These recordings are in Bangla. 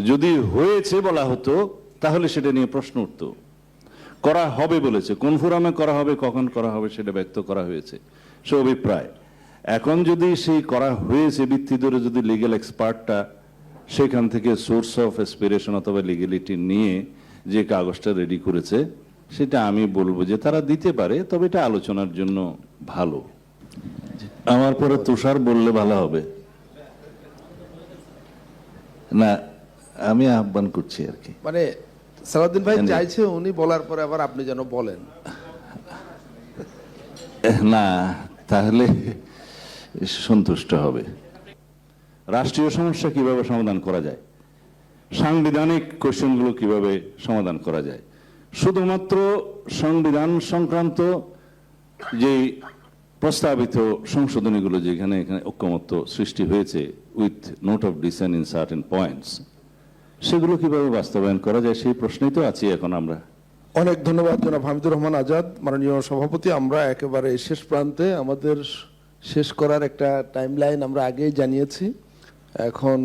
যদি হয়েছে বলা হতো তাহলে সেটা নিয়ে প্রশ্ন উঠত। করা হবে বলেছে, কোন ফোরামে করা হবে, কখন করা হবে সেটা ব্যক্ত করা হয়েছে, সে অভিপ্রায়। এখন যদি সেই করা হয়েছে ভিত্তি ধরে যদি লিগ্যাল এক্সপার্টটা সেখান থেকে সোর্স অফ এসপিরেশন অথবা লিগ্যালিটি নিয়ে যে কাগজটা রেডি করেছে, সেটা আমি বলবো যে তারা দিতে পারে, তবে এটা আলোচনার জন্য ভালো। আমার পরে তুষার বললে ভালো হবে না, আমি আহ্বান করছি আর কি। মানে সালাউদ্দিন ভাই চাইছে উনি বলার পরে আবার আপনি যেন বলেন না, তাহলে সন্তুষ্ট হবে। রাষ্ট্রীয় সমস্যা কিভাবে সমাধান করা যায়, সাংবিধানিক কোশ্চেনগুলো কিভাবে সমাধান করা যায়, শুধুমাত্র সংবিধান সংক্রান্ত যে প্রস্তাবিত সংশোধনীগুলো যেখানে এখানে ঐক্যমত্য সৃষ্টি হয়েছে with note of dissent in certain points, সেগুলো কিভাবে বাস্তবায়ন করা যায় সেই প্রশ্নেই তো আছি এখন আমরা। অনেক ধন্যবাদ জনাব হামিদুর রহমান আজাদ, মাননীয় সভাপতি। আমরা একেবারে শেষ প্রান্তে, আমাদের শেষ করার একটা টাইমলাইন আমরা আগেই জানিয়েছি। এখন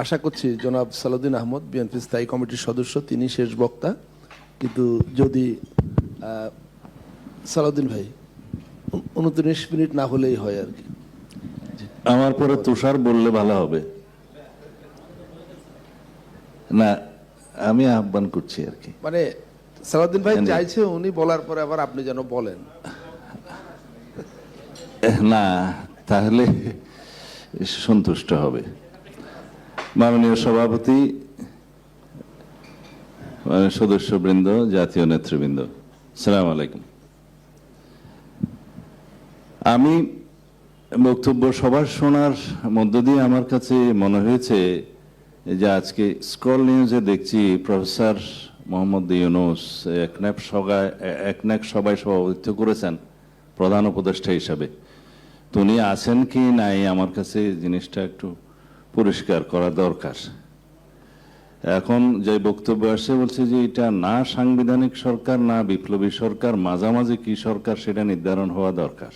আশা করছি জনাব সালাউদ্দিন আহমদ, বিএনপি স্থায়ী কমিটির সদস্য, তিনি শেষ বক্তা। কিন্তু যদি সালাউদ্দিন ভাই 29 মিনিট না হলেই হয় আর কি। আমার পরে তুষার বললে ভালো হবে না, আমি আহ্বান করছি আর কি। মানে সালাউদ্দিন ভাই চাইছে উনি বলার পরে আবার আপনি যেন বলেন না, তাহলে সন্তুষ্ট হবে। মাননীয় সভাপতি, সদস্যবৃন্দ, জাতীয় নেতৃবৃন্দ, আসসালামু আলাইকুম। আমি বক্তব্য সবার শোনার মধ্য দিয়ে আমার কাছে মনে হয়েছে যে আজকে স্কল নিউজে দেখছি প্রফেসর মোহাম্মদ ইউনূস একনেক সভায় সভাপতিত্ব করেছেন প্রধান উপদেষ্টা হিসাবে। তো উনি আছেন কি নাই, আমার কাছে জিনিসটা একটু পরিষ্কার করা দরকার। এখন যে বক্তব্য আসে বলছে যে এটা না সাংবিধানিক সরকার না বিপ্লবী সরকার, মাঝামাঝি কি সরকার সেটা নির্ধারণ হওয়া দরকার।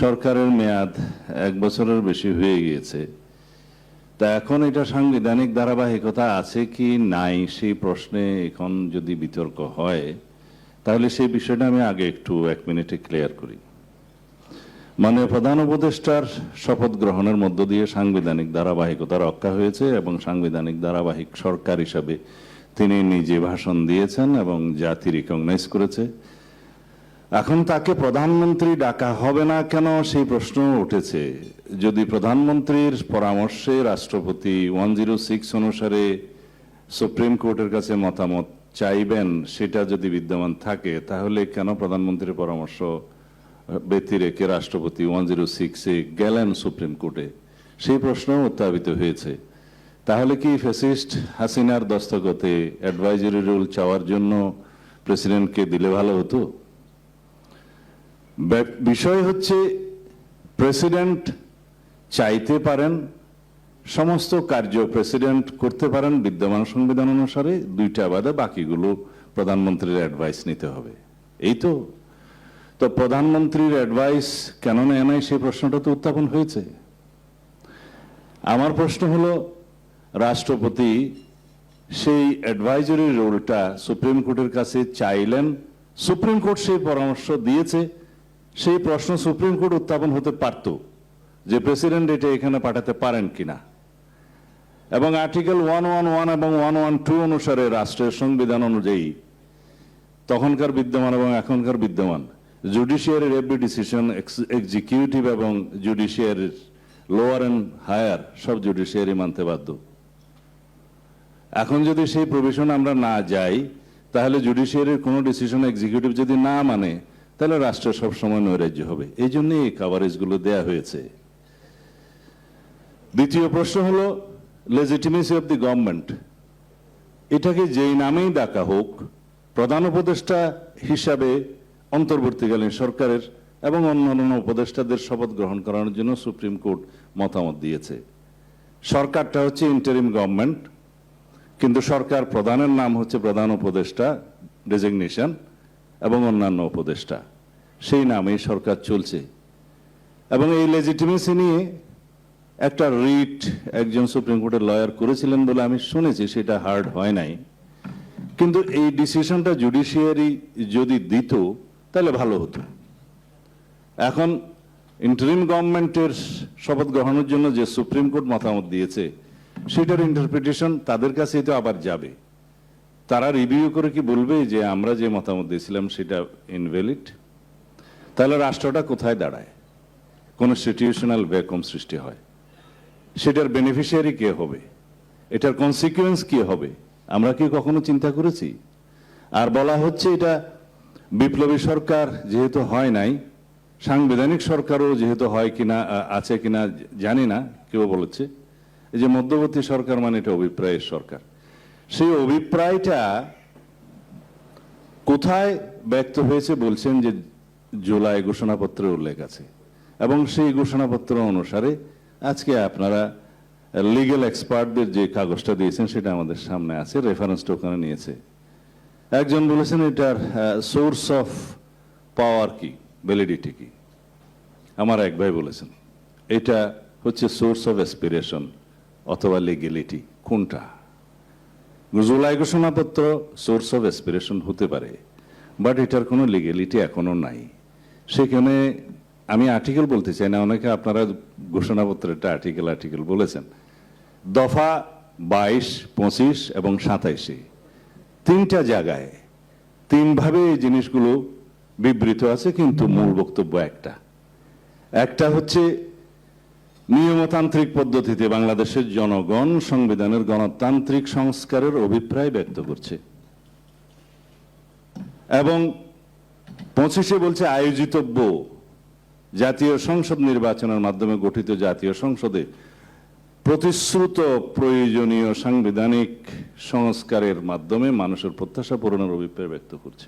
সরকারের মেয়াদ 1 বছরের বেশি হয়ে গিয়েছে, তা এখন এটা সাংবিধানিক ধারাবাহিকতা আছে কি নাই সেই প্রশ্নে এখন যদি বিতর্ক হয়, তাহলে সেই বিষয়টা আমি আগে একটু 1 মিনিটে ক্লিয়ার করি। মানে প্রধান উপদেষ্টার শপথ গ্রহণের মধ্য দিয়ে সাংবিধানিক ধারাবাহিকতা রক্ষা হয়েছে এবং সাংবিধানিক ধারাবাহিক সরকার হিসাবে তিনি নিজে ভাষণ দিয়েছেন এবং জাতি রিকগনাইজ করেছে। এখন তাকে প্রধানমন্ত্রী ডাকা হবে না কেন সেই প্রশ্ন উঠেছে। যদি প্রধানমন্ত্রীর পরামর্শে রাষ্ট্রপতি 106 অনুসারে সুপ্রিম কোর্টের কাছে মতামত চাইবেন, সেটা যদি বিদ্যমান থাকে, তাহলে কেন প্রধানমন্ত্রীর পরামর্শ ব্যতি রেখে রাষ্ট্রপতি 106-এ গেলেন সুপ্রিম কোর্টে, সেই প্রশ্ন উত্থাপিত হয়েছে। তাহলে কি ফ্যাসিস্ট হাসিনার দস্তখতে অ্যাডভাইজারি রুল চাওয়ার জন্য প্রেসিডেন্টকে দিলে ভালো হতো? বিষয় হচ্ছে প্রেসিডেন্ট চাইতে পারেন, সমস্ত কার্য প্রেসিডেন্ট করতে পারেন বিদ্যমান সংবিধান অনুসারে, 2টা বাদে বাকিগুলো প্রধানমন্ত্রীর অ্যাডভাইস নিতে হবে, এই তো। তো প্রধানমন্ত্রীর অ্যাডভাইস কেন নেয় নাই সেই প্রশ্নটা তো উত্থাপন হয়েছে। আমার প্রশ্ন হলো, রাষ্ট্রপতি সেই অ্যাডভাইজারি রুলটা সুপ্রিম কোর্টের কাছে চাইলেন, সুপ্রিম কোর্ট সেই পরামর্শ দিয়েছে, সেই প্রশ্ন সুপ্রিম কোর্ট উত্থাপন হতে পারত যে প্রেসিডেন্ট এটা এখানে পাঠাতে পারেন কিনা। এবং আর্টিকেল 111 এবং 112 অনুসারে রাষ্ট্রের সংবিধান অনুযায়ী তখনকার বিদ্যমান এবং এখনকার বিদ্যমান জুডিশিয়ারির এভরি ডিসিশন এক্সিকিউটিভ এবং জুডিশিয়ারির লোয়ার অ্যান্ড হায়ার সব জুডিশিয়ারি মানতে বাধ্য। এখন যদি সেই প্রভিশন আমরা না যাই, তাহলে জুডিশিয়ারির কোনো ডিসিশন এক্সিকিউটিভ যদি না মানে, তাহলে রাষ্ট্র সবসময় নৈরাজ্য হবে। এই জন্যই এই কাভারেজগুলো দেয়া হয়েছে। দ্বিতীয় প্রশ্ন হলো লেজিটিমেসি অফ দি গভর্নমেন্ট। এটাকে যেই নামেই ডাকা হোক, প্রধান উপদেষ্টা হিসাবে অন্তর্বর্তীকালীন সরকারের এবং অন্যান্য উপদেষ্টাদের শপথ গ্রহণ করানোর জন্য সুপ্রিম কোর্ট মতামত দিয়েছে। সরকারটা হচ্ছে ইন্টারিম গভর্নমেন্ট, কিন্তু সরকার প্রধানের নাম হচ্ছে প্রধান উপদেষ্টা ডেজিগনেশন এবং অন্যান্য উপদেষ্টা, সেই নামেই সরকার চলছে। এবং এই লেজিটিমেসি নিয়ে একটা রিট একজন সুপ্রিম কোর্টের লয়ার করেছিলেন বলে আমি শুনেছি, সেটা হার্ড হয় নাই। কিন্তু এই ডিসিশনটা জুডিশিয়ারি যদি দিত তাহলে ভালো হতো। এখন ইন্টারিম গভর্নমেন্টের শপথ গ্রহণের জন্য যে সুপ্রিম কোর্ট মতামত দিয়েছে, সেটার ইন্টারপ্রিটেশন তাদের কাছেই তো আবার যাবে। তারা রিভিউ করে কি বলবে যে আমরা যে মতামত দিয়েছিলাম সেটা ইনভ্যালিড? তাহলে রাষ্ট্রটা কোথায় দাঁড়ায়? কনস্টিটিউশনাল ভ্যাকুয়াম সৃষ্টি হয়। সেটার বেনিফিশিয়ারি কে হবে? এটার কনসিকুয়েন্স কি হবে? আমরা কি কখনো চিন্তা করেছি? আর বলা হচ্ছে এটা বিপ্লবী সরকার যেহেতু হয় নাই, সাংবিধানিক সরকারও যেহেতু হয় কিনা আছে কিনা জানি না, কেউ বলেছে এই যে মধ্যবর্তী সরকার মানে এটা অভিপ্রায়ের সরকার। সেই অভিপ্রায়টা কোথায় ব্যক্ত হয়েছে বলছেন যে জুলাই ঘোষণাপত্রে উল্লেখ আছে, এবং সেই ঘোষণাপত্র অনুসারে আজকে আপনারা লিগ্যাল এক্সপার্টদের যে কাগজটা দিয়েছেন সেটা আমাদের সামনে আছে, রেফারেন্সটা ওখানে নিয়েছে। একজন বলেছেন এটার সোর্স অফ পাওয়ার কি, ভ্যালিডিটি কি। আমার এক ভাই বলেছেন এটা হচ্ছে সোর্স অফ অ্যাসপিরেশন অথবা লিগ্যালিটি। কোনটা? জুলাই ঘোষণাপত্র সোর্স অফ অ্যাসপিরেশন হতে পারে, বাট এটার কোনো লিগ্যালিটি এখনো নাই। সেখানে আমি আর্টিকেল বলতে চাই না, অনেকে আপনারা ঘোষণাপত্রেরটা আর্টিকেল বলেছেন। দফা 22, 25 এবং 27 তিনটা জায়গায় তিনভাবে এই জিনিসগুলো বিবৃত আছে, কিন্তু মূল বক্তব্য একটা হচ্ছে নিয়মতান্ত্রিক পদ্ধতিতে বাংলাদেশের জনগণ সংবিধানের গণতান্ত্রিক সংস্কারের অভিপ্রায় ব্যক্ত করছে, এবং 25 বলছে আয়োজিতব্য জাতীয় সংসদ নির্বাচনের মাধ্যমে গঠিত জাতীয় সংসদে প্রতিশ্রুত প্রয়োজনীয় সাংবিধানিক সংস্কারের মাধ্যমে মানুষের প্রত্যাশা পূরণের অভিপ্রায় ব্যক্ত করছে।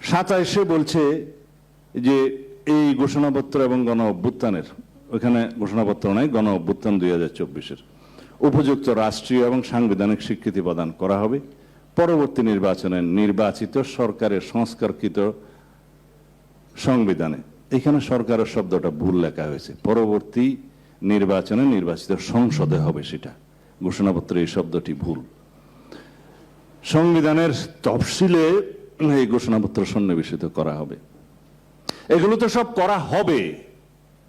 27 বলছে যে এই ঘোষণাপত্র এবং গণ অভ্যুত্থানের, ওখানে ঘোষণাপত্র নাই, গণ অভ্যুত্থান 2024 উপযুক্ত রাষ্ট্রীয় এবং সাংবিধানিক স্বীকৃতি প্রদান করা হবে। পরবর্তী নির্বাচনে নির্বাচিত সরকারের সংস্কারকৃত সংবিধানে, এখানে সরকারের শব্দটা ভুল লেখা হয়েছে, পরবর্তী নির্বাচনে নির্বাচিত সংসদে হবে, সেটা ঘোষণাপত্রে এই শব্দটি ভুল। সংবিধানের তফসিলে এই ঘোষণাপত্র সন্নিবেশিত করা হবে। এগুলো তো সব করা হবে,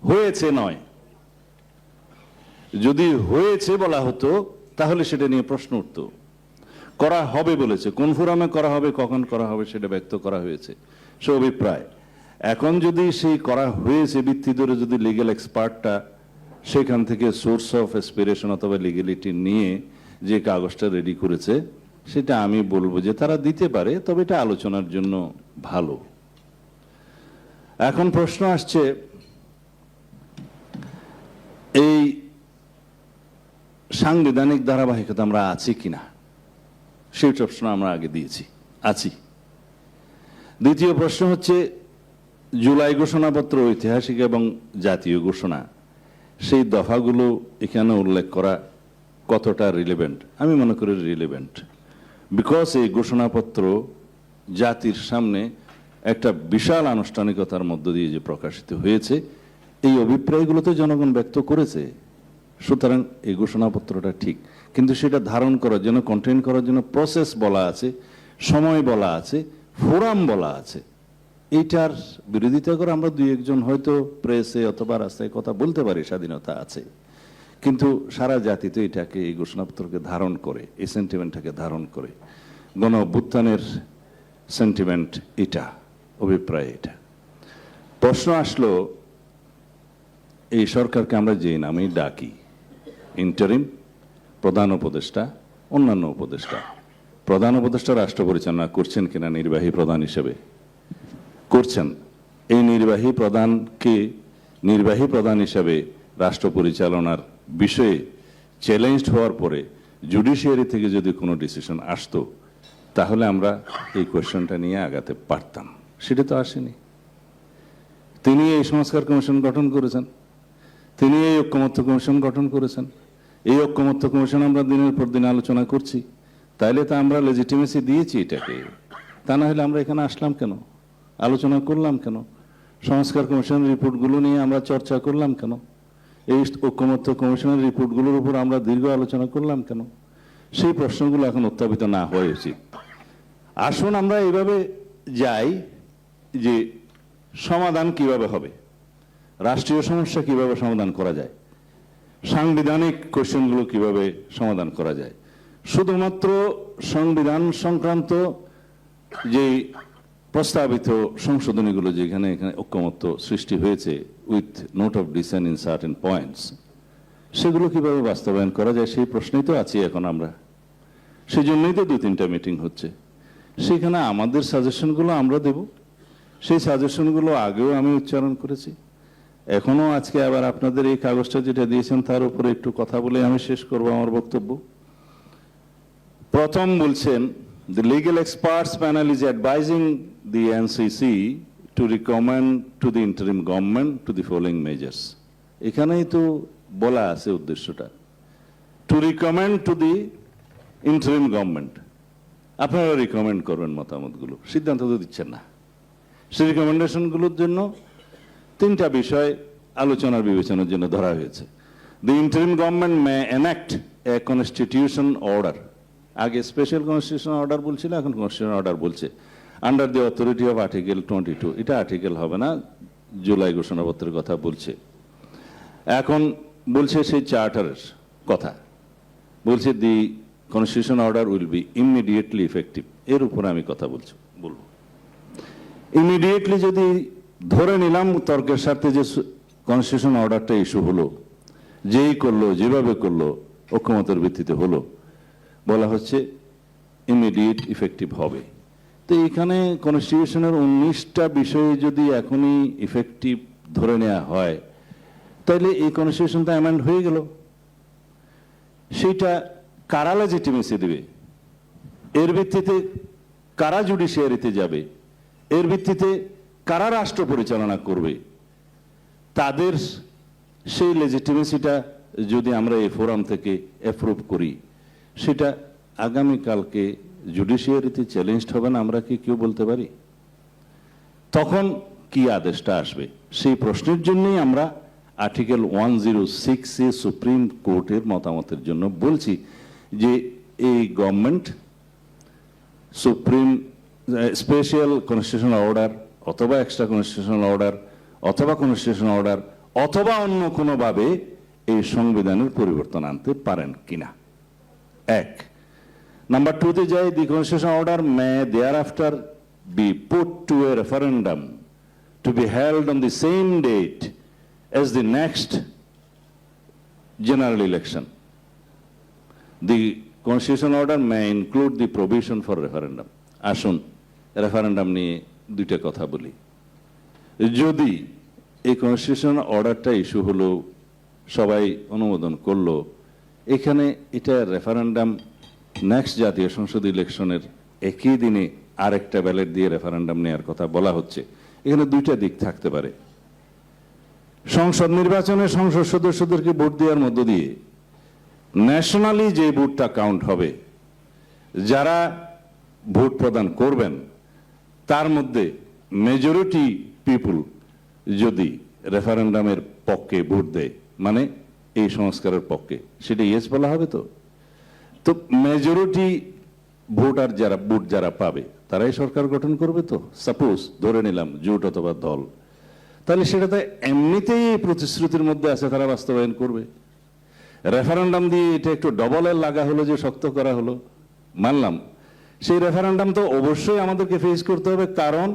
হয়েছে নয়। যদি হয়েছে বলা হতো তাহলে সেটা নিয়ে প্রশ্ন উঠতো। করা হবে বলেছে, কোন ফোরামে করা হবে, কখন করা হবে সেটা ব্যক্ত করা হয়েছে, সে অভিপ্রায়। এখন যদি সেই করা হয়েছে ভিত্তি ধরে যদি লিগ্যাল এক্সপার্টটা সেখান থেকে সোর্স অফ অ্যাসপিরেশন অথবা লিগ্যালিটি নিয়ে যে কাগজটা রেডি করেছে, সেটা আমি বলবো যে তারা দিতে পারে, তবে এটা আলোচনার জন্য ভালো। এখন প্রশ্ন আসছে এই সাংবিধানিক ধারাবাহিকতা আমরা আছি কিনা, সেই প্রশ্ন আমরা আগে দিয়েছি, আছি। দ্বিতীয় প্রশ্ন হচ্ছে জুলাই ঘোষণাপত্র ঐতিহাসিক এবং জাতীয় ঘোষণা, সেই দফাগুলো এখানে উল্লেখ করা কতটা রিলেভেন্ট? আমি মনে করি রিলেভেন্ট, বিকজ এই ঘোষণাপত্র জাতির সামনে একটা বিশাল আনুষ্ঠানিকতার মধ্য দিয়ে যে প্রকাশিত হয়েছে, এই অভিপ্রায়গুলো তো জনগণ ব্যক্ত করেছে। সুতরাং এই ঘোষণাপত্রটা ঠিক, কিন্তু সেটা ধারণ করার জন্য, কন্টেইন করার জন্য প্রসেস বলা আছে, সময় বলা আছে, ফোরাম বলা আছে। এইটার বিরোধিতা করে আমরা দুই একজন হয়তো প্রেসে অথবা রাস্তায় কথা বলতে পারি, স্বাধীনতা আছে, কিন্তু সারা জাতি তো এটাকে, এই ঘোষণাপত্রকে ধারণ করে, এই সেন্টিমেন্টটাকে ধারণ করে। গণ অভ্যুত্থানের সেন্টিমেন্ট এটা, অভিপ্রায় এটা। প্রশ্ন আসলো এই সরকারকে আমরা যে নামেই ডাকি, ইন্টারিম, প্রধান উপদেষ্টা, অন্যান্য উপদেষ্টা, প্রধান উপদেষ্টা রাষ্ট্র পরিচালনা করছেন কিনা নির্বাহী প্রধান হিসেবে? করছেন। এই নির্বাহী প্রধানকে নির্বাহী প্রধান হিসেবে রাষ্ট্র পরিচালনার বিষয়ে চ্যালেঞ্জড হওয়ার পরে জুডিশিয়ারি থেকে যদি কোনো ডিসিশন আসতো, তাহলে আমরা এই কোয়েশ্চনটা নিয়ে আগাতে পারতাম। সেটা তো আসেনি। তিনি এই সংস্কার কমিশন গঠন করেছেন, তিনি এই ঐক্যমত্য কমিশন গঠন করেছেন। এই ঐক্যমত্য কমিশন আমরা দিনের পর দিন আলোচনা করছি, তাইলে তো আমরা লেজিটিমেসি দিয়েছি এটাকে। তা না হলে আমরা এখানে আসলাম কেন, আলোচনা করলাম কেন, সংস্কার কমিশনের রিপোর্টগুলো নিয়ে আমরা চর্চা করলাম কেন? এই ঐকমত্য কমিশনের রিপোর্টগুলোর উপর আমরা দীর্ঘ আলোচনা করলাম কেন? সেই প্রশ্নগুলো এখন উত্থাপিত না হওয়া উচিত। আসুন আমরা এইভাবে যাই যে সমাধান কিভাবে হবে, রাষ্ট্রীয় সমস্যা কিভাবে সমাধান করা যায়, সাংবিধানিক কোশ্চেনগুলো কিভাবে সমাধান করা যায়। শুধুমাত্র সংবিধান সংক্রান্ত যে প্রস্তাবিত সংশোধনীগুলো যেখানে এখানে ঐকমত্য সৃষ্টি হয়েছে with note of dissent in certain points, সেগুলো কিভাবে বাস্তবায়ন করা যায় সেই প্রশ্নেই তো আছি এখন আমরা। সেই জন্যই তো 2-3টা মিটিং হচ্ছে। সেখানে আমাদের সাজেশনগুলো আমরা দেব। সেই সাজেশনগুলো আগেও আমি উচ্চারণ করেছি, এখনো আজকে আবার আপনাদের এই কাগজটা যেটা দিয়েছেন তার উপরে একটু কথা বলে আমি শেষ করব আমার বক্তব্য। প্রথম বলছেন, the legal experts panel is advising the NCC to recommend to the interim government to the following measures. এখানেই তো বলা আছে উদ্দেশ্যটা, to recommend to the interim government। আপনারা রিকমেন্ড করবেন মতামতগুলো, সিদ্ধান্ত তো দিচ্ছেন না। সেই রিকমেন্ডেশনগুলোর জন্য 3টা বিষয় আলোচনার বিবেচনার জন্য ধরা হয়েছে। The interim government may enact a constitution order, আগে স্পেশাল কনস্টিটিউশন অর্ডার বলছিল, এখন কনস্টিটিউশন অর্ডার বলছে, under the authority of article 22। এটা আর্টিকেল হবে না, জুলাই ঘোষণাপত্রের কথা বলছে। এখন বলছে সেই চার্টারের কথা, বলছে the constitution order will be immediately effective. এর উপরে আমি কথা বলবো। ইমিডিয়েটলি যদি ধরে নিলাম তর্কের সাথে যে কনস্টিটিউশন অর্ডারটা ইস্যু হলো, যেই করলো যেভাবে করলো ঐকমত্যের ভিত্তিতে হলো, বলা হচ্ছে ইমিডিয়েট ইফেক্টিভ হবে। তো এখানে কনস্টিটিউশনের 19টা বিষয়ে যদি এখনই ইফেক্টিভ ধরে নেওয়া হয়, তাহলে এই কনস্টিটিউশনটা অ্যামেন্ড হয়ে গেল। সেইটা কারা লেজিটিমেসি দেবে, এর ভিত্তিতে কারা জুডিশিয়ারিতে যাবে, এর ভিত্তিতে কারা রাষ্ট্র পরিচালনা করবে, তাদের সেই লেজিটিমেসিটা যদি আমরা এই ফোরাম থেকে অ্যাপ্রুভ করি, সেটা আগামীকালকে জুডিশিয়ারিতে চ্যালেঞ্জড হবে না, আমরা কি কেউ বলতে পারি? তখন কি আদেশটা আসবে, সেই প্রশ্নের জন্যই আমরা আর্টিকেল 106 সুপ্রিম কোর্টের মতামতের জন্য বলছি যে এই government supreme special constitutional order অথবা এক্সট্রা কনস্টিটিউশনাল অর্ডার অথবা কনস্টিটিউশনাল অর্ডার অথবা অন্য কোনোভাবে এই সংবিধানের পরিবর্তন আনতে পারেন কিনা। এক নাম্বার 2-তে যাই, the constitutional order may thereafter be put to a referendum to be held on the same date as the next general election. The constitutional order may include the provision for referendum. আসুন রেফারেন্ডাম নিয়ে 2টা কথা বলি। যদি এই কনস্টিটিউশনাল অর্ডারটা ইস্যু হলো, সবাই অনুমোদন করলো, এখানে এটা রেফারেন্ডাম নেক্সট জাতীয় সংসদ ইলেকশনের একই দিনে আরেকটা ব্যালট দিয়ে রেফারেন্ডাম নেওয়ার কথা বলা হচ্ছে। এখানে 2টা দিক থাকতে পারে। সংসদ নির্বাচনে সংসদ সদস্যদেরকে ভোট দেওয়ার মধ্য দিয়ে ন্যাশনালি যে ভোটটা কাউন্ট হবে, যারা ভোট প্রদান করবেন তার মধ্যে মেজরিটি পিপুল যদি রেফারেন্ডামের পক্ষে ভোট দেয়, মানে এই সংস্কারের পক্ষে, সেটা ইয়েস বলা হবে। তো মেজরিটি ভোটার যারা ভোট যারা পাবে তারাই সরকার গঠন করবে। তো সাপোজ ধরে নিলাম জোট অথবা দল, তাহলে সেটা তো এমনিতেই এই প্রতিশ্রুতির মধ্যে আছে, তারা বাস্তবায়ন করবে। রেফারেন্ডাম দিয়ে এটা একটু ডবলের লাগা হলো, যে শক্ত করা হলো, মানলাম। সেই রেফারেন্ডাম তো অবশ্যই আমাদেরকে ফেস করতে হবে, কারণ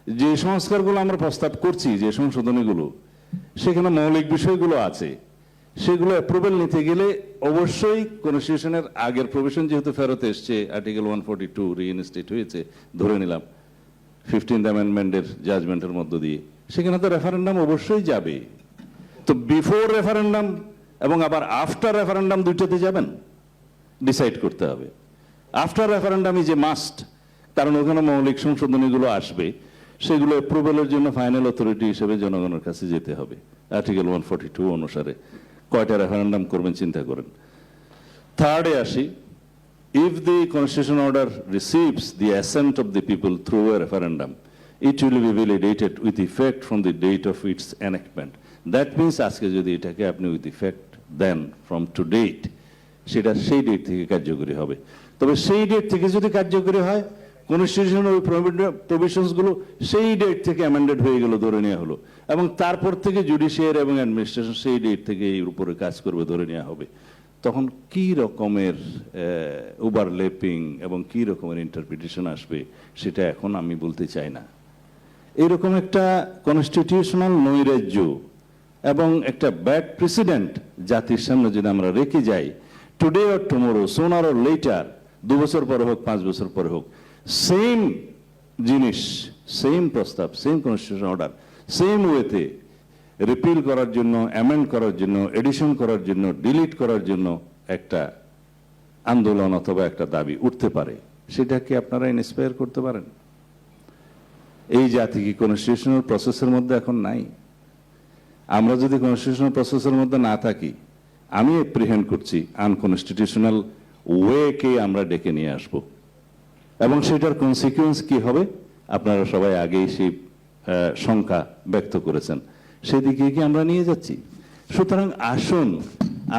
যে সংস্কারগুলো আমরা প্রস্তাব করছি, যে সংশোধনীগুলো, সেখানে মৌলিক বিষয়গুলো আছে, সেগুলো অ্যাপ্রুভাল নিতে গেলে অবশ্যই কনস্টিটিউশনের আগের প্রভিশন যেহেতু ফেরত এসছে, আর্টিকেল 142 রিইনস্টেট হয়েছে, ধরে নিলাম 15th অ্যামেন্ডমেন্টের জাজমেন্টের মধ্য দিয়ে, সেখানে তো রেফারেন্ডাম অবশ্যই যাবে। তো বিফোর রেফারেন্ডাম এবং আবার আফটার রেফারেন্ডাম 2টাতে যাবেন, ডিসাইড করতে হবে। After referendum is a must, কারণ ওখানে মৌলিক সংশোধনীগুলো আসবে, সেগুলো অ্যাপ্রুভালের জন্য ফাইনাল অথরিটি হিসেবে জনগণের কাছে যেতে হবে। আর্টিকেল 142 অনুসারে কয়টা রেফারেন্ডাম করবেন চিন্তা করেন। থার্ডে আসি, if the constitutional order receives the assent of the people through a referendum, it will be validated with effect from the date of its enactment. That means আজকে যদি এটাকে আপনি উইথ ইফেক্ট দেন ফ্রম টু ডেট, সেটা সেই ডেট থেকে কার্যকরী হবে। তবে সেই ডেট থেকে যদি কার্যকরী হয়, কনস্টিটিউশনের ওই প্রভিশনসগুলো সেই ডেট থেকে অ্যামেন্ডেড হয়ে গেল, ধরে নেওয়া হলো, এবং তারপর থেকে জুডিশিয়ারি এবং অ্যাডমিনিস্ট্রেশন সেই ডেট থেকে এর উপরে কাজ করবে, ধরে নেওয়া হবে, তখন কি রকমের ওভারল্যাপিং এবং কি রকমের ইন্টারপ্রিটেশন আসবে সেটা এখন আমি বলতে চাই না। এইরকম একটা কনস্টিটিউশনাল নৈরাজ্য এবং একটা ব্যাড প্রেসিডেন্ট জাতির সামনে যদি আমরা রেখে যাই, টুডে অর টুমোরো, সোনার অর লেটার, 2 বছর পরে হোক, 5 বছর পরে হোক, সেম জিনিস, সেম প্রস্তাব, সেম কনস্টিটিউশন অর্ডার, সেম ওয়েতে রিপিল করার জন্য, অ্যামেন্ড করার জন্য, এডিশন করার জন্য, ডিলিট করার জন্য একটা আন্দোলন অথবা একটা দাবি উঠতে পারে, সেটা কি আপনারা ইন্সপায়ার করতে পারেন? এই জাতি কি কনস্টিটিউশনাল প্রসেসের মধ্যে এখন নাই? আমরা যদি কনস্টিটিউশনাল প্রসেসের মধ্যে না থাকি, আমি এপ্রিহেন্ড করছি আনকনস্টিটিউশনাল ওয়েকে আমরা ডেকে নিয়ে আসব, এবং সেটার কনসিকুয়েন্স কি হবে আপনারা সবাই আগেই সেই শঙ্কা ব্যক্ত করেছেন, সেদিকে কি আমরা নিয়ে যাচ্ছি? সুতরাং আসুন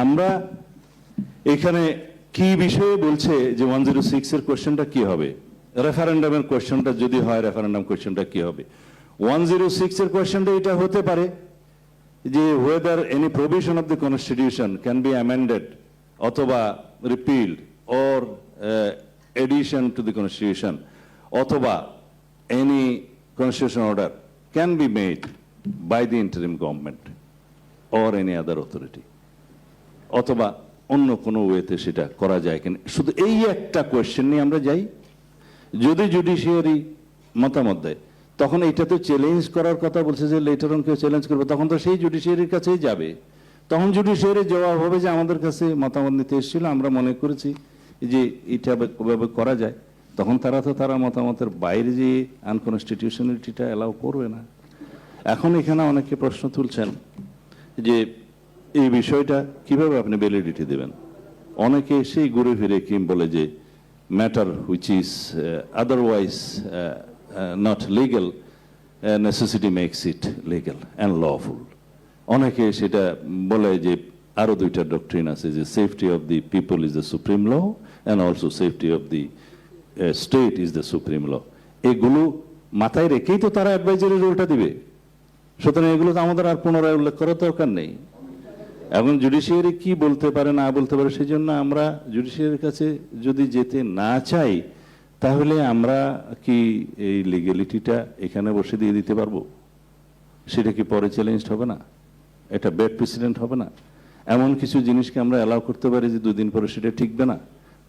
আমরা এখানে কি বিষয়ে বলছে যে 106 এর কোশ্চেনটা কি হবে, রেফারেন্ডামের কোশ্চেনটা যদি হয়, রেফারেন্ডাম কোশ্চেনটা কি হবে? 106 এর কোশ্চেনটা এটা হতে পারে যে whether any provision of the constitution can be amended অথবা repealed or addition to the constitution অথবা any constitutional order can be made by the interim government or any other authority, অথবা অন্য কোনো ওয়েতে সেটা করা যায় কিনা। শুধু এই একটা কোয়েশ্চেন নিয়ে আমরা যাই, যদি জুডিশিয়ারি মতামত দেয়, তখন এটা তো চ্যালেঞ্জ করার কথা বলছে যে লেটার অন কেউ চ্যালেঞ্জ করবে, তখন তো সেই জুডিশিয়ারির কাছেই যাবে। তখন জুডিশিয়ারির জবাব হবে যে আমাদের কাছে মতামত নিতে এসেছিল, আমরা মনে করেছি যে এটা ওভাবে করা যায়। তখন তারা তো তারা মতামতের বাইরে যে আনকনস্টিটিউশনালিটিটা অ্যালাউ করবে না। এখন এখানে অনেকে প্রশ্ন তুলছেন যে এই বিষয়টা কিভাবে আপনি ভ্যালিডিটি দেবেন। অনেকে সেই ঘুরে ফিরে কি বলে যে matter which is otherwise not legal, necessity makes it legal and lawful. অনেকে সেটা বলে যে আরো দুইটা ডক্ট্রিন আছে যে safety of the people is the supreme law and also safety of the state is the supreme law. এগুলো মাথায় রেখেই তো তারা অ্যাডভাইজারি রোলটা দিবে। সুতরাং এগুলো তো আমাদের আর পুনরায় উল্লেখ করার দরকার নেই। এখন জুডিশিয়ারি কি বলতে পারে না বলতে পারে, সেই জন্য আমরা জুডিশিয়ারির কাছে যদি যেতে না চাই, তাহলে আমরা কি এই লিগ্যালিটিটা এখানে বসে দিয়ে দিতে পারবো? সেটা কি পরে চ্যালেঞ্জড হবে না? এটা ব্যাড প্রেসিডেন্ট হবে না? এমন কিছু জিনিসকে আমরা অ্যালাউ করতে পারি যে 2 দিন পরে সেটা ঠিকবে না?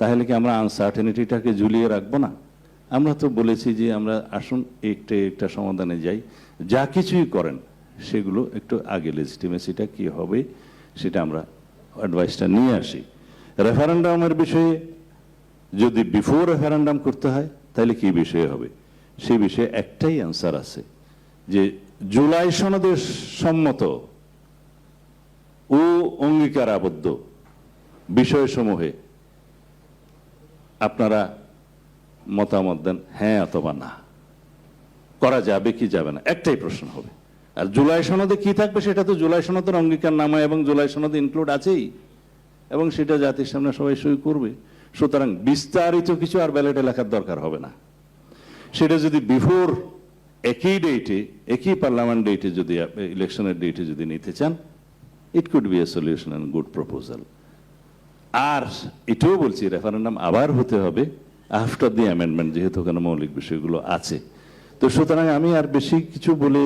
তাহলে কি আমরা আনসার্টেনিটিটাকে ঝুলিয়ে রাখবো না? আমরা তো বলেছি যে আমরা আসুন একটা সমাধানে যাই, যা কিছুই করেন সেগুলো একটু আগে লেজিটিমেসিটা কি হবে সেটা আমরা অ্যাডভাইসটা নিয়ে আসি। রেফারেন্ডামের বিষয়ে যদি বিফোর রেফারেন্ডাম করতে হয় তাহলে কি বিষয়ে হবে? সেই বিষয়ে একটাই অ্যান্সার আছে যে জুলাই সনদে সম্মত ও অঙ্গীকার আবদ্ধ বিষয়সমূহে আপনারা মতামত দেন হ্যাঁ অথবা না, করা যাবে কি যাবে না, একটাই প্রশ্ন হবে। আর জুলাই সনদে কি থাকবে সেটা তো জুলাই সনদের অঙ্গীকার নামা এবং জুলাই সনদে ইনক্লুড আছেই, এবং সেটা জাতির সামনে সবাই সই করবে। সুতরাং বিস্তারিত কিছু আর ব্যালেটে লেখার দরকার হবে না। সেটা যদি বিফোর একই ডেটে, একই পার্লামেন্ট ডেটে যদি ইলেকশনের ডেটে যদি নিতে চান, it could be a solution and good proposal. আর এটাও বলছি রেফারেন্ডাম আবার হতে হবে আফটার দি অ্যামেন্ডমেন্ট, যেহেতু ওখানে মৌলিক বিষয়গুলো আছে। তো সুতরাং আমি আর বেশি কিছু বলে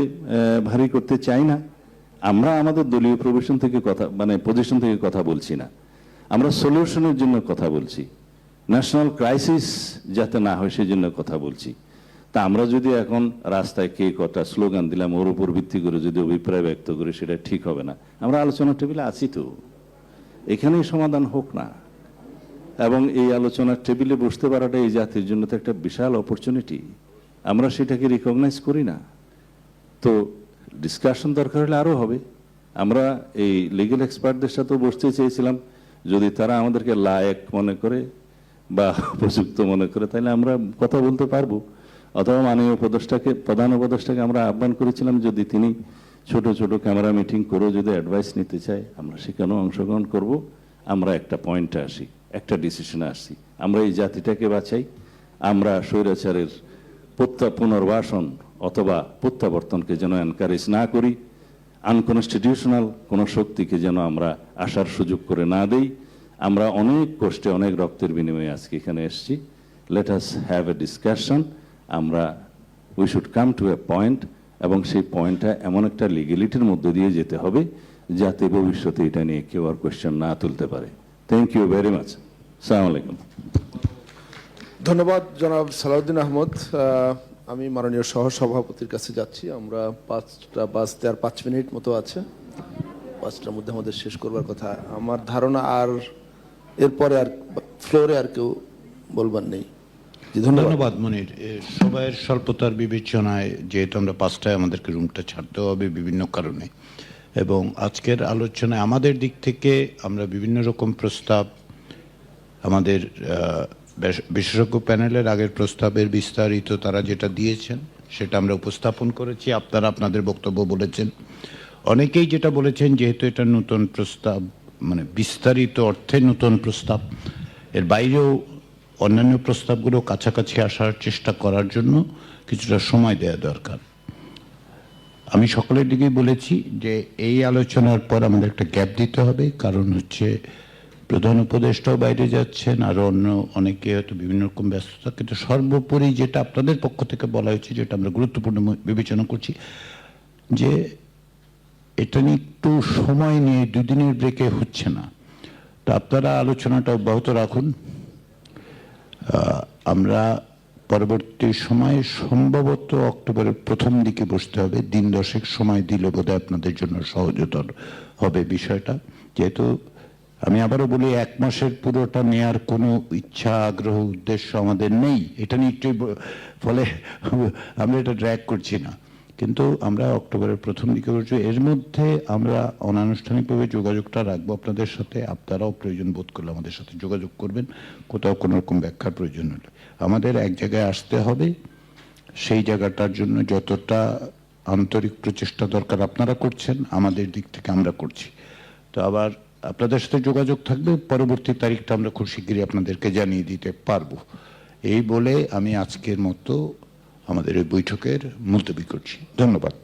ভারী করতে চাই না। আমরা আমাদের দলীয় পজিশন থেকে কথা বলছি না, আমরা সলিউশনের জন্য কথা বলছি, ন্যাশনাল ক্রাইসিস যাতে না হয় সেই জন্য কথা বলছি। তা আমরা যদি এখন রাস্তায় কে কটা স্লোগান দিলাম ওর উপর ভিত্তি করে যদি অভিপ্রায় ব্যক্ত করি, সেটা ঠিক হবে না। আমরা আলোচনার টেবিলে আছি তো, এখানেই সমাধান হোক না। এবং এই আলোচনার টেবিলে বসতে পারাটা এই জাতির জন্য তো একটা বিশাল অপরচুনিটি, আমরা সেটাকে রিকগনাইজ করি না। তো ডিসকাশন দরকার হলে আরো হবে। আমরা এই লিগ্যাল এক্সপার্টদের সাথেও বসতে চেয়েছিলাম, যদি তারা আমাদেরকে লায়ক মনে করে বা উপযুক্ত মনে করে তাহলে আমরা কথা বলতে পারবো। অথবা মাননীয় প্রধান উপদেষ্টাকে আমরা আহ্বান করেছিলাম যদি তিনি ছোট ছোট ক্যামেরা মিটিং করেও যদি অ্যাডভাইস নিতে চায় আমরা সেখানেও অংশগ্রহণ করব। আমরা একটা পয়েন্টে আসি, একটা ডিসিশনে আসি, আমরা এই জাতিটাকে বাঁচাই, আমরা স্বৈরাচারের পুনর্বাসন অথবা প্রত্যাবর্তনকে যেন এনকারেজ না করি, আনকনস্টিটিউশনাল কোনো শক্তিকে যেন আমরা আসার সুযোগ করে না দেই। আমরা অনেক কষ্টে অনেক রক্তের বিনিময়ে আজকে এখানে এসেছি। Let us have a discussion. আমরা we should come to a point, এবং সেই পয়েন্টটা এমন একটা লিগ্যালিটির মধ্যে দিয়ে যেতে হবে যাতে ভবিষ্যতে এটা নিয়ে কেউ আর কোয়েশ্চেন না তুলতে পারে। Thank you very much. আসসালামু আলাইকুম। ধন্যবাদ জনাব সালাউদ্দিন আহমদ। আমি মাননীয় সহসভাপতির কাছে যাচ্ছি। আমরা 5টা বাজতে আর 5 মিনিট মতো আছে, 5টার মধ্যে আমাদের শেষ করবার কথা। আমার ধারণা আর এরপরে আর ফ্লোরে আর কেউ বলবার নেই। জি, ধন্যবাদ মনির। সময়ের স্বল্পতার বিবেচনায় যেহেতু আমরা 5টায় আমাদেরকে রুমটা ছাড়তে হবে বিভিন্ন কারণে, এবং আজকের আলোচনায় আমাদের দিক থেকে আমরা বিভিন্ন রকম প্রস্তাব, আমাদের বিশেষজ্ঞ প্যানেলের আগের প্রস্তাবের বিস্তারিত তারা যেটা দিয়েছেন সেটা আমরা উপস্থাপন করেছি। আপনারা আপনাদের বক্তব্য বলেছেন। অনেকেই যেটা বলেছেন, যেহেতু এটা নতুন প্রস্তাব, মানে বিস্তারিত অর্থে নতুন প্রস্তাব, এর বাইরেও অন্যান্য প্রস্তাবগুলো কাছাকাছি আসার চেষ্টা করার জন্য কিছুটা সময় দেওয়া দরকার। আমি সকলের দিকেই বলেছি যে এই আলোচনার পর আমাদের একটা গ্যাপ দিতে হবে, কারণ হচ্ছে প্রধান উপদেষ্টাও বাইরে যাচ্ছেন, আরও অন্য অনেকে হয়তো বিভিন্ন রকম ব্যস্ততা, কিন্তু সর্বোপরি যেটা আপনাদের পক্ষ থেকে বলা হয়েছে, যেটা আমরা গুরুত্বপূর্ণ বিবেচনা করছি, যে এটা নিয়ে একটু সময় নিয়ে 2 দিনের ব্রেকে হচ্ছে না। তো আপনারা আলোচনাটা অব্যাহত রাখুন। আমরা পরবর্তী সময়ে সম্ভবত অক্টোবরের প্রথম দিকে বসতে হবে। দিন 10 সময় দিলে বোধহয় আপনাদের জন্য সহজতর হবে বিষয়টা। যেহেতু আমি আবারও বলি, 1 মাসের পুরোটা নেয়ার কোনো ইচ্ছা, আগ্রহ, উদ্দেশ্য আমাদের নেই। এটা নিশ্চয়ই, ফলে আমরা এটা ড্র্যাগ করছি না, কিন্তু আমরা অক্টোবরের প্রথম দিকে বসছি। এর মধ্যে আমরা অনানুষ্ঠানিকভাবে যোগাযোগটা রাখবো আপনাদের সাথে। আপনারাও প্রয়োজন বোধ করলে আমাদের সাথে যোগাযোগ করবেন, কোথাও কোনো রকম ব্যাখ্যার প্রয়োজন হলে। আমাদের এক জায়গায় আসতে হবে, সেই জায়গাটার জন্য যতটা আন্তরিক প্রচেষ্টা দরকার আপনারা করছেন, আমাদের দিক থেকে আমরা করছি। তো আবার আপনাদের সাথে যোগাযোগ থাকবে। পরবর্তী তারিখটা আমরা খুব শীঘ্রই আপনাদেরকে জানিয়ে দিতে পারবো। এই বলে আমি আজকের মতো আমাদের এই বৈঠকের মুলতবি করছি। ধন্যবাদ।